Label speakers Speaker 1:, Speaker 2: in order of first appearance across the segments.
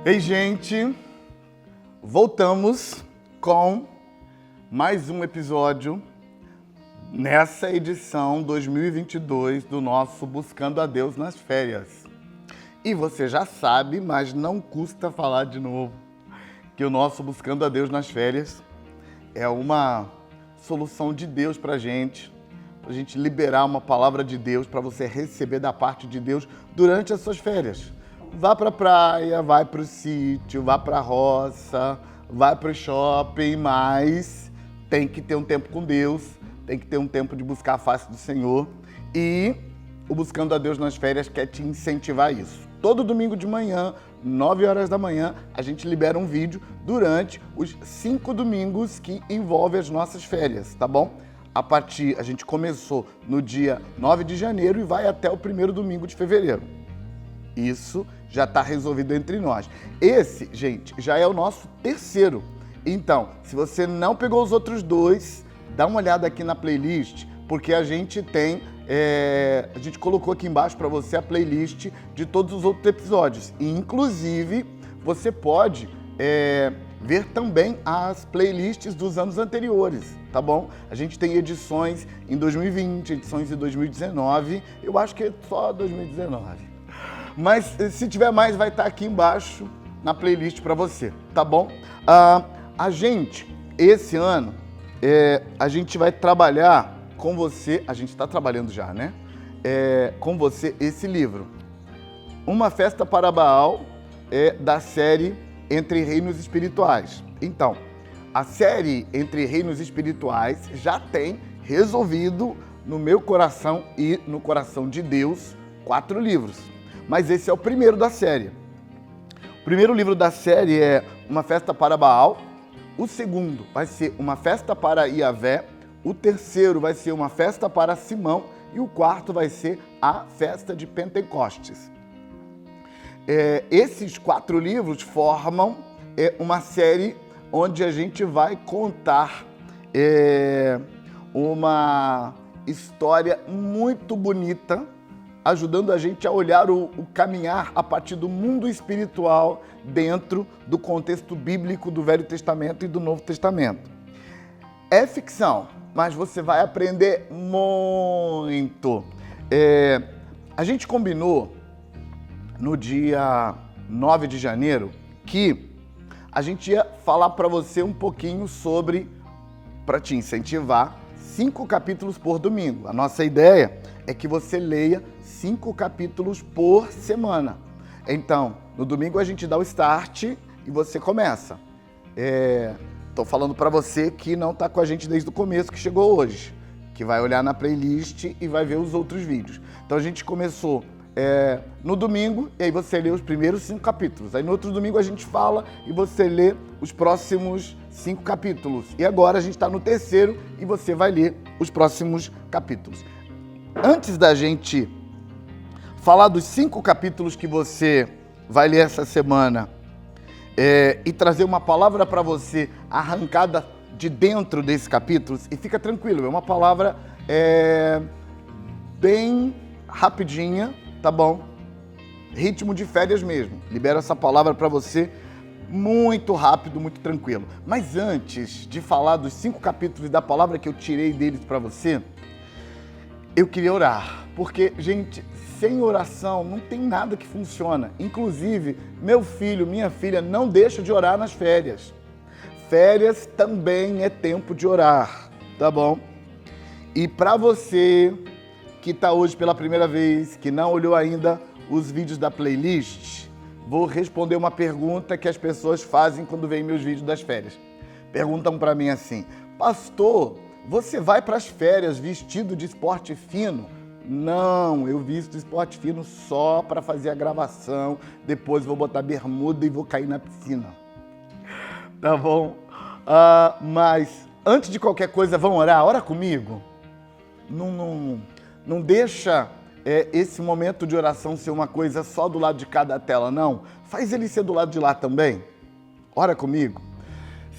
Speaker 1: Ei, gente, voltamos com mais um episódio nessa edição 2022 do nosso Buscando a Deus nas Férias. E você já sabe, mas não custa falar de novo, que o nosso Buscando a Deus nas Férias é uma solução de Deus pra gente liberar uma palavra de Deus, para você receber da parte de Deus durante as suas férias. Vá pra praia, vai pro sítio, vá pra roça, vai pro shopping, mas tem que ter um tempo com Deus, tem que ter um tempo de buscar a face do Senhor. E o Buscando a Deus nas Férias quer te incentivar a isso. Todo domingo de manhã, 9 horas da manhã, a gente libera um vídeo durante os 5 domingos que envolvem as nossas férias, tá bom? A gente começou no dia 9 de janeiro e vai até o primeiro domingo de fevereiro. Isso já está resolvido entre nós. Esse, gente, já é o nosso terceiro. Então, se você não pegou os outros dois, dá uma olhada aqui na playlist, porque a gente tem... a gente colocou aqui embaixo para você a playlist de todos os outros episódios. E, inclusive, você pode ver também as playlists dos anos anteriores, tá bom? A gente tem edições em 2020, edições em 2019, eu acho que é só 2019. Mas se tiver mais, vai estar aqui embaixo na playlist para você, tá bom? A gente, esse ano, a gente vai trabalhar com você, a gente está trabalhando já, né? Com você esse livro. Uma Festa para Baal, da série Entre Reinos Espirituais. Então, a série Entre Reinos Espirituais já tem resolvido no meu coração e no coração de Deus 4 livros. Mas esse é o primeiro da série. O primeiro livro da série é Uma Festa para Baal. O segundo vai ser Uma Festa para Iavé. O terceiro vai ser Uma Festa para Simão. E o quarto vai ser A Festa de Pentecostes. Esses 4 livros formam uma série onde a gente vai contar uma história muito bonita, ajudando a gente a olhar o caminhar a partir do mundo espiritual dentro do contexto bíblico do Velho Testamento e do Novo Testamento. É ficção, mas você vai aprender muito. A gente combinou no dia 9 de janeiro que a gente ia falar para você um pouquinho sobre, para te incentivar, 5 capítulos por domingo. A nossa ideia é que você leia 5 capítulos por semana. Então, no domingo a gente dá o start e você começa. Tô falando para você que não tá com a gente desde o começo, que chegou hoje, que vai olhar na playlist e vai ver os outros vídeos. Então a gente começou no domingo e aí você lê os primeiros 5 capítulos. Aí no outro domingo a gente fala e você lê os próximos 5 capítulos. E agora a gente está no terceiro e você vai ler os próximos capítulos. Antes da gente falar dos 5 capítulos que você vai ler essa semana e trazer uma palavra para você arrancada de dentro desses capítulos, e fica tranquilo, é uma palavra bem rapidinha, tá bom? Ritmo de férias mesmo. Libero essa palavra para você muito rápido, muito tranquilo. Mas antes de falar dos 5 capítulos e da palavra que eu tirei deles para você, eu queria orar, porque, gente, sem oração não tem nada que funciona. Inclusive, meu filho, minha filha, não deixa de orar nas férias. Férias também é tempo de orar, tá bom? E para você que está hoje pela primeira vez, que não olhou ainda os vídeos da playlist, vou responder uma pergunta que as pessoas fazem quando veem meus vídeos das férias. Perguntam para mim assim: pastor, você vai para as férias vestido de esporte fino? Não, eu visto esporte fino só para fazer a gravação, depois vou botar bermuda e vou cair na piscina. Tá bom? Mas antes de qualquer coisa, vamos orar? Ora comigo. Não deixa esse momento de oração ser uma coisa só do lado de cada tela, não. Faz ele ser do lado de lá também. Ora comigo.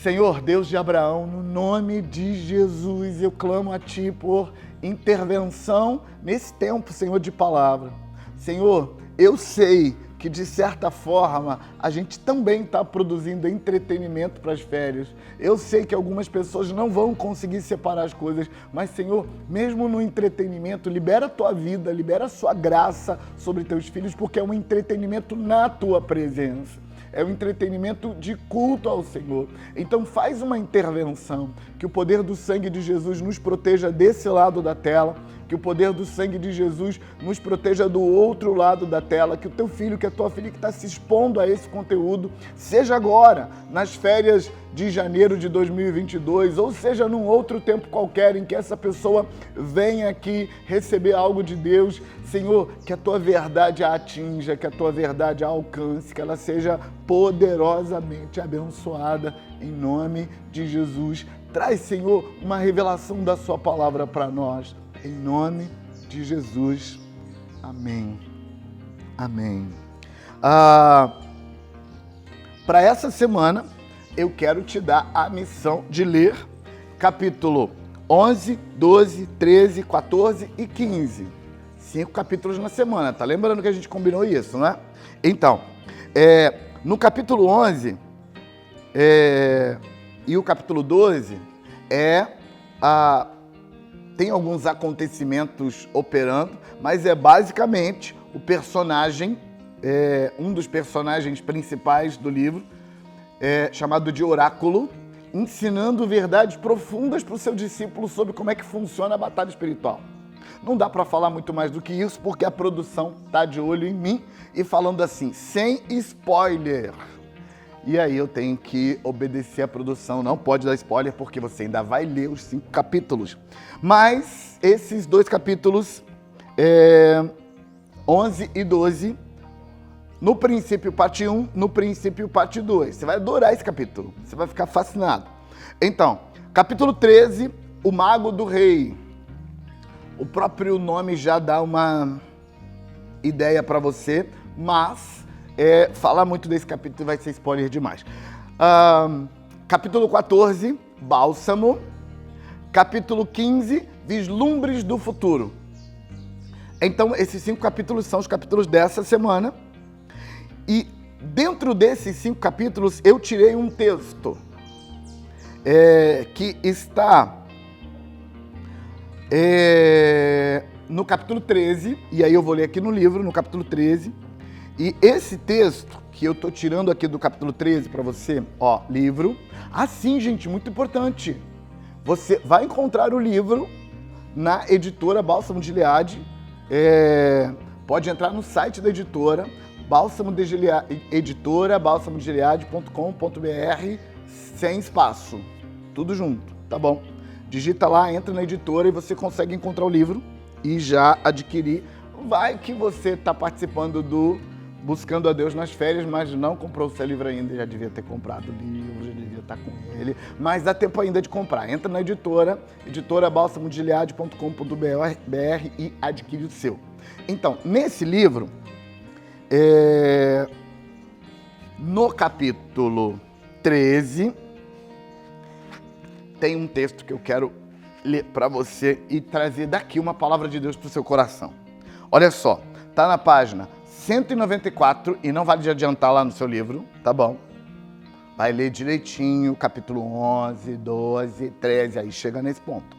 Speaker 1: Senhor, Deus de Abraão, no nome de Jesus, eu clamo a Ti por intervenção nesse tempo, Senhor, de palavra. Senhor, eu sei que, de certa forma, a gente também está produzindo entretenimento para as férias. Eu sei que algumas pessoas não vão conseguir separar as coisas, mas, Senhor, mesmo no entretenimento, libera a tua vida, libera a sua graça sobre teus filhos, porque é um entretenimento na tua presença. É um entretenimento de culto ao Senhor. Então faz uma intervenção, que o poder do sangue de Jesus nos proteja desse lado da tela, que o poder do sangue de Jesus nos proteja do outro lado da tela, que o teu filho, que a tua filha que está se expondo a esse conteúdo, seja agora, nas férias de janeiro de 2022, ou seja num outro tempo qualquer em que essa pessoa venha aqui receber algo de Deus. Senhor, que a tua verdade a atinja, que a tua verdade a alcance, que ela seja poderosamente abençoada em nome de Jesus. Traz, Senhor, uma revelação da sua palavra para nós. Em nome de Jesus. Amém. Amém. Para essa semana, eu quero te dar a missão de ler capítulo 11, 12, 13, 14 e 15. 5 capítulos na semana. Tá lembrando que a gente combinou isso, né? Então, no capítulo 11 e o capítulo 12 tem alguns acontecimentos operando, mas é basicamente o personagem, um dos personagens principais do livro, chamado de Oráculo, ensinando verdades profundas para o seu discípulo sobre como é que funciona a batalha espiritual. Não dá para falar muito mais do que isso, porque a produção tá de olho em mim e falando assim, sem spoiler. E aí eu tenho que obedecer à produção, não pode dar spoiler, porque você ainda vai ler os 5 capítulos. Mas esses 2 capítulos, 11 e 12, no princípio parte 1, no princípio parte 2. Você vai adorar esse capítulo, você vai ficar fascinado. Então, capítulo 13, o Mago do Rei. O próprio nome já dá uma ideia para você, mas falar muito desse capítulo vai ser spoiler demais. Capítulo 14, Bálsamo. Capítulo 15, Vislumbres do Futuro. Então, esses 5 capítulos são os capítulos dessa semana. E dentro desses 5 capítulos, eu tirei um texto que está no capítulo 13, e aí eu vou ler aqui no livro, no capítulo 13. E esse texto que eu tô tirando aqui do capítulo 13 para você, livro. Sim, gente, muito importante. Você vai encontrar o livro na editora Bálsamo de Gileade. Pode entrar no site da editora, balsamodegileade.com.br, sem espaço, tudo junto, tá bom? Digita lá, entra na editora e você consegue encontrar o livro e já adquirir. Vai que você está participando do Buscando a Deus nas Férias, mas não comprou o seu livro ainda, já devia ter comprado o livro, já devia estar com ele, mas dá tempo ainda de comprar. Entra na editora balsamodegileade.com.br e adquire o seu. Então, nesse livro, no capítulo 13, tem um texto que eu quero ler para você e trazer daqui uma palavra de Deus para o seu coração. Olha só, tá na página 194 e não vale de adiantar lá no seu livro, tá bom? Vai ler direitinho, capítulo 11, 12, 13, aí chega nesse ponto.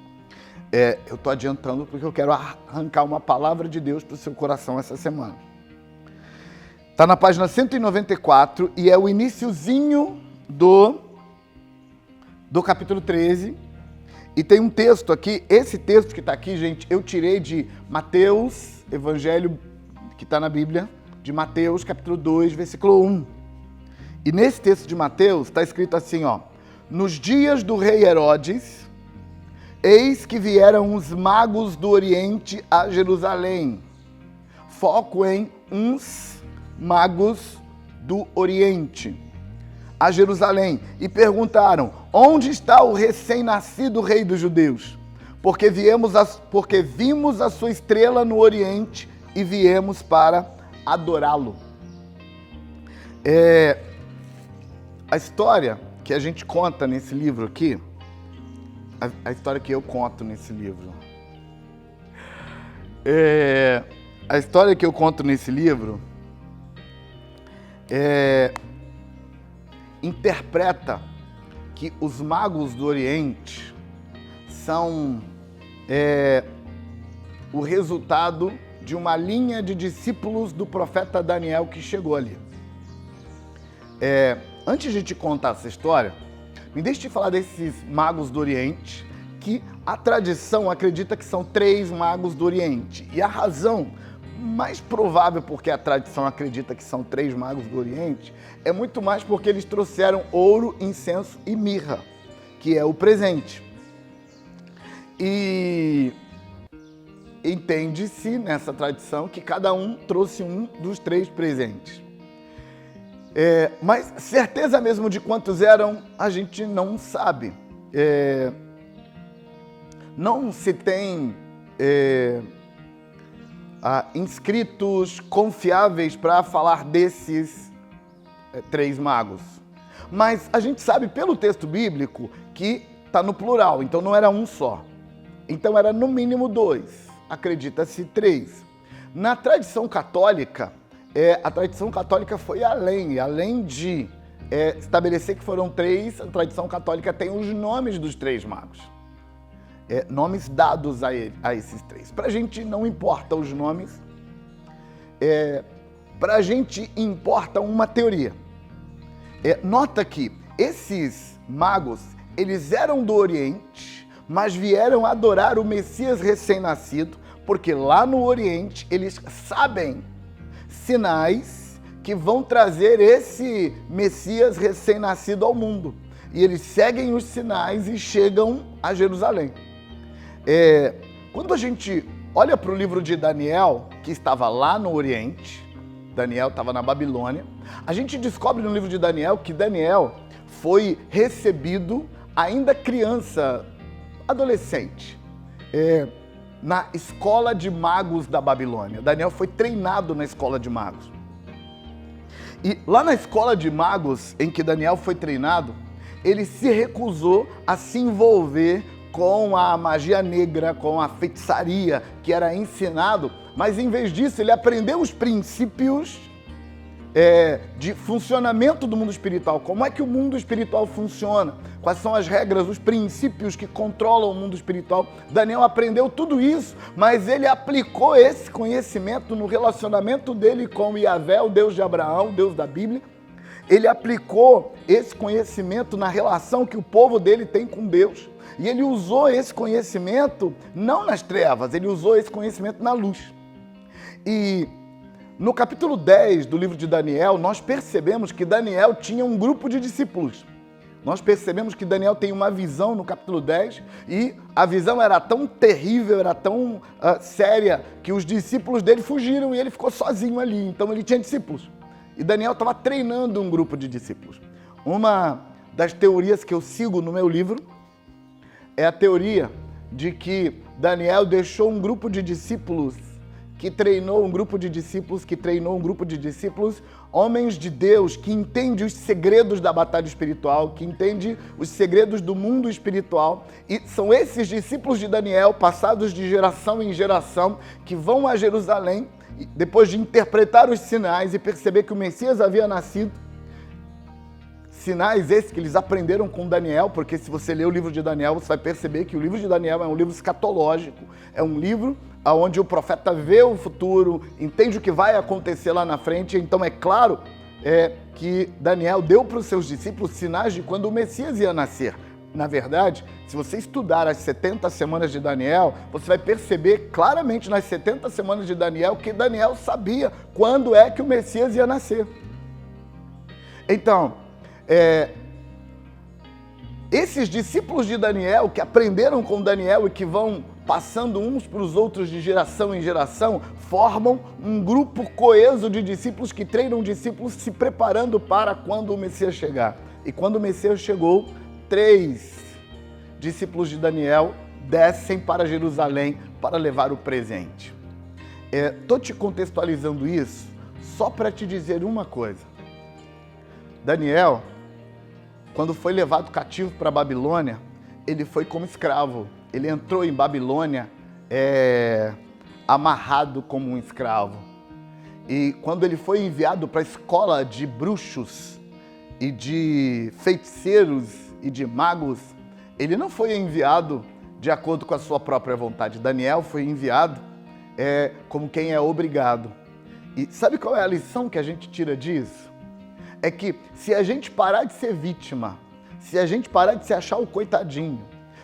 Speaker 1: Eu tô adiantando porque eu quero arrancar uma palavra de Deus para o seu coração essa semana. Tá na página 194 e é o iniciozinho do capítulo 13. E tem um texto aqui, esse texto que está aqui, gente, eu tirei de Mateus, Evangelho que está na Bíblia, de Mateus, capítulo 2, versículo 1. E nesse texto de Mateus está escrito assim, nos dias do rei Herodes, eis que vieram os magos do Oriente a Jerusalém. Foco em uns magos do Oriente a Jerusalém e perguntaram, onde está o recém-nascido rei dos judeus? Porque vimos a sua estrela no Oriente e viemos para adorá-lo. A história que a gente conta nesse livro aqui, a história que eu conto nesse livro, a história que eu conto nesse livro interpreta que os magos do Oriente são o resultado de uma linha de discípulos do profeta Daniel que chegou ali. Antes de te contar essa história, me deixe te falar desses magos do Oriente, que a tradição acredita que são 3 magos do Oriente. E a razão mais provável porque a tradição acredita que são 3 magos do Oriente é muito mais porque eles trouxeram ouro, incenso e mirra, que é o presente. E entende-se nessa tradição que cada um trouxe um dos 3 presentes. Mas certeza mesmo de quantos eram, a gente não sabe. Não se tem inscritos confiáveis para falar desses 3 magos. Mas a gente sabe pelo texto bíblico que está no plural, então não era um só. Então era no mínimo 2, acredita-se 3. Na tradição católica, a tradição católica foi além de estabelecer que foram 3, a tradição católica tem os nomes dos 3 magos. Nomes dados a esses 3. Para a gente não importa os nomes, para a gente importa uma teoria. Nota que esses magos, eles eram do Oriente, mas vieram adorar o Messias recém-nascido, porque lá no Oriente eles sabem sinais que vão trazer esse Messias recém-nascido ao mundo. E eles seguem os sinais e chegam a Jerusalém. Quando a gente olha para o livro de Daniel, que estava lá no Oriente, Daniel estava na Babilônia, a gente descobre no livro de Daniel que Daniel foi recebido ainda criança, adolescente, na escola de magos da Babilônia. Daniel foi treinado na escola de magos. E lá na escola de magos em que Daniel foi treinado, ele se recusou a se envolver com a magia negra, com a feitiçaria que era ensinado, mas em vez disso ele aprendeu os princípios de funcionamento do mundo espiritual. Como é que o mundo espiritual funciona? Quais são as regras, os princípios que controlam o mundo espiritual? Daniel aprendeu tudo isso, mas ele aplicou esse conhecimento no relacionamento dele com Yahvé, o Deus de Abraão, o Deus da Bíblia. Ele aplicou esse conhecimento na relação que o povo dele tem com Deus. E ele usou esse conhecimento não nas trevas, ele usou esse conhecimento na luz. E no capítulo 10 do livro de Daniel, nós percebemos que Daniel tinha um grupo de discípulos. Nós percebemos que Daniel tem uma visão no capítulo 10 e a visão era tão terrível, era tão séria, que os discípulos dele fugiram e ele ficou sozinho ali. Então ele tinha discípulos. E Daniel estava treinando um grupo de discípulos. Uma das teorias que eu sigo no meu livro é a teoria de que Daniel deixou um grupo de discípulos que treinou um grupo de discípulos, homens de Deus, que entendem os segredos da batalha espiritual, que entendem os segredos do mundo espiritual. E são esses discípulos de Daniel, passados de geração em geração, que vão a Jerusalém, depois de interpretar os sinais e perceber que o Messias havia nascido. Sinais esses que eles aprenderam com Daniel, porque se você ler o livro de Daniel, você vai perceber que o livro de Daniel é um livro escatológico, é um livro onde o profeta vê o futuro, entende o que vai acontecer lá na frente. Então é claro que Daniel deu para os seus discípulos sinais de quando o Messias ia nascer. Na verdade, se você estudar as 70 semanas de Daniel, você vai perceber claramente nas 70 semanas de Daniel que Daniel sabia quando é que o Messias ia nascer. Então, esses discípulos de Daniel que aprenderam com Daniel e que vão passando uns para os outros de geração em geração, formam um grupo coeso de discípulos que treinam discípulos se preparando para quando o Messias chegar. E quando o Messias chegou, 3 discípulos de Daniel descem para Jerusalém para levar o presente. Estou te contextualizando isso só para te dizer uma coisa. Daniel, quando foi levado cativo para a Babilônia, ele foi como escravo. Ele entrou em Babilônia amarrado como um escravo. E quando ele foi enviado para a escola de bruxos e de feiticeiros e de magos, ele não foi enviado de acordo com a sua própria vontade. Daniel foi enviado como quem é obrigado. E sabe qual é a lição que a gente tira disso? É que se a gente parar de ser vítima, se a gente parar de se achar o coitadinho,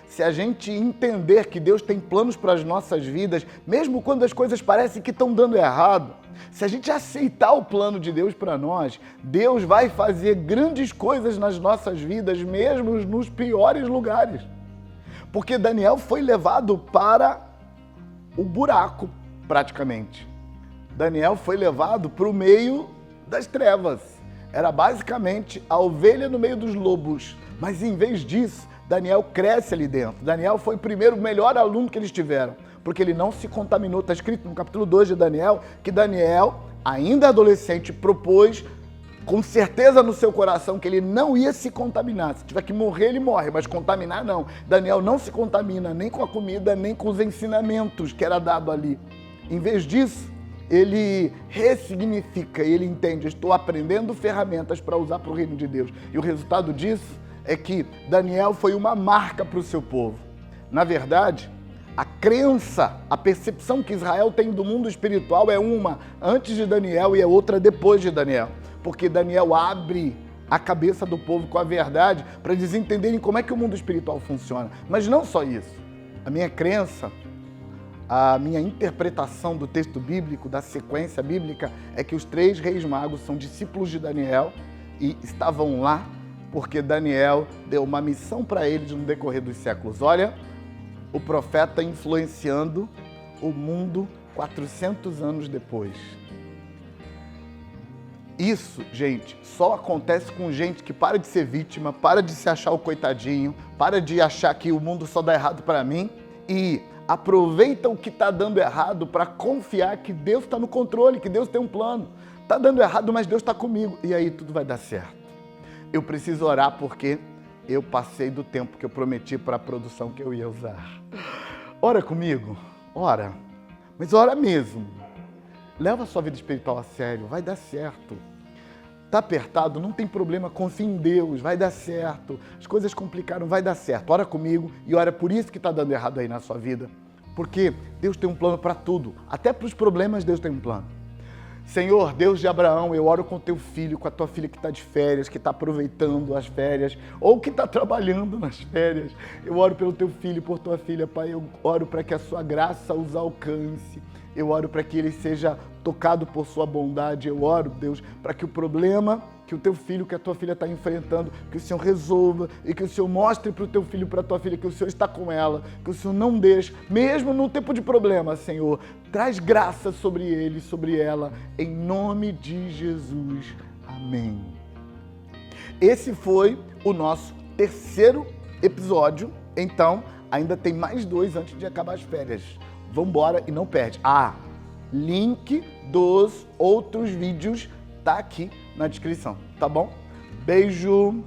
Speaker 1: se a gente entender que Deus tem planos para as nossas vidas, mesmo quando as coisas parecem que estão dando errado, se a gente aceitar o plano de Deus para nós, Deus vai fazer grandes coisas nas nossas vidas, mesmo nos piores lugares. Porque Daniel foi levado para o buraco, praticamente. Daniel foi levado para o meio das trevas. Era basicamente a ovelha no meio dos lobos. Mas em vez disso, Daniel cresce ali dentro. Daniel foi o melhor aluno que eles tiveram, porque ele não se contaminou. Está escrito no capítulo 2 de Daniel que Daniel, ainda adolescente, propôs com certeza no seu coração que ele não ia se contaminar. Se tiver que morrer, ele morre, mas contaminar não. Daniel não se contamina nem com a comida, nem com os ensinamentos que era dado ali. Em vez disso, ele ressignifica, ele entende, estou aprendendo ferramentas para usar para o reino de Deus. E o resultado disso é que Daniel foi uma marca para o seu povo. Na verdade, a crença, a percepção que Israel tem do mundo espiritual é uma antes de Daniel e é outra depois de Daniel. Porque Daniel abre a cabeça do povo com a verdade para eles entenderem como é que o mundo espiritual funciona. Mas não só isso. A minha crença, a minha interpretação do texto bíblico, da sequência bíblica, é que os 3 reis magos são discípulos de Daniel e estavam lá porque Daniel deu uma missão para eles no decorrer dos séculos. Olha, o profeta influenciando o mundo 400 anos depois. Isso, gente, só acontece com gente que para de ser vítima, para de se achar o coitadinho, para de achar que o mundo só dá errado para mim e aproveita o que está dando errado para confiar que Deus está no controle, que Deus tem um plano. Está dando errado, mas Deus está comigo e aí tudo vai dar certo. Eu preciso orar porque eu passei do tempo que eu prometi para a produção que eu ia usar. Ora comigo, ora, mas ora mesmo. Leva a sua vida espiritual a sério, vai dar certo. Tá apertado, não tem problema, confia em Deus, vai dar certo. As coisas complicaram, vai dar certo. Ora comigo e ora por isso que está dando errado aí na sua vida. Porque Deus tem um plano para tudo, até para os problemas Deus tem um plano. Senhor, Deus de Abraão, eu oro com teu filho, com a tua filha que está de férias, que está aproveitando as férias, ou que está trabalhando nas férias. Eu oro pelo teu filho, por tua filha, Pai. Eu oro para que a sua graça os alcance. Eu oro para que ele seja tocado por sua bondade. Eu oro, Deus, para que o problema que o teu filho, que a tua filha está enfrentando, que o Senhor resolva e que o Senhor mostre para o teu filho, para a tua filha, que o Senhor está com ela, que o Senhor não deixe, mesmo num tempo de problema, Senhor, traz graça sobre ele, sobre ela, em nome de Jesus. Amém. Esse foi o nosso 3º episódio, então ainda tem mais 2 antes de acabar as férias. Vambora e não perde. Link dos outros vídeos tá aqui na descrição, tá bom? Beijo!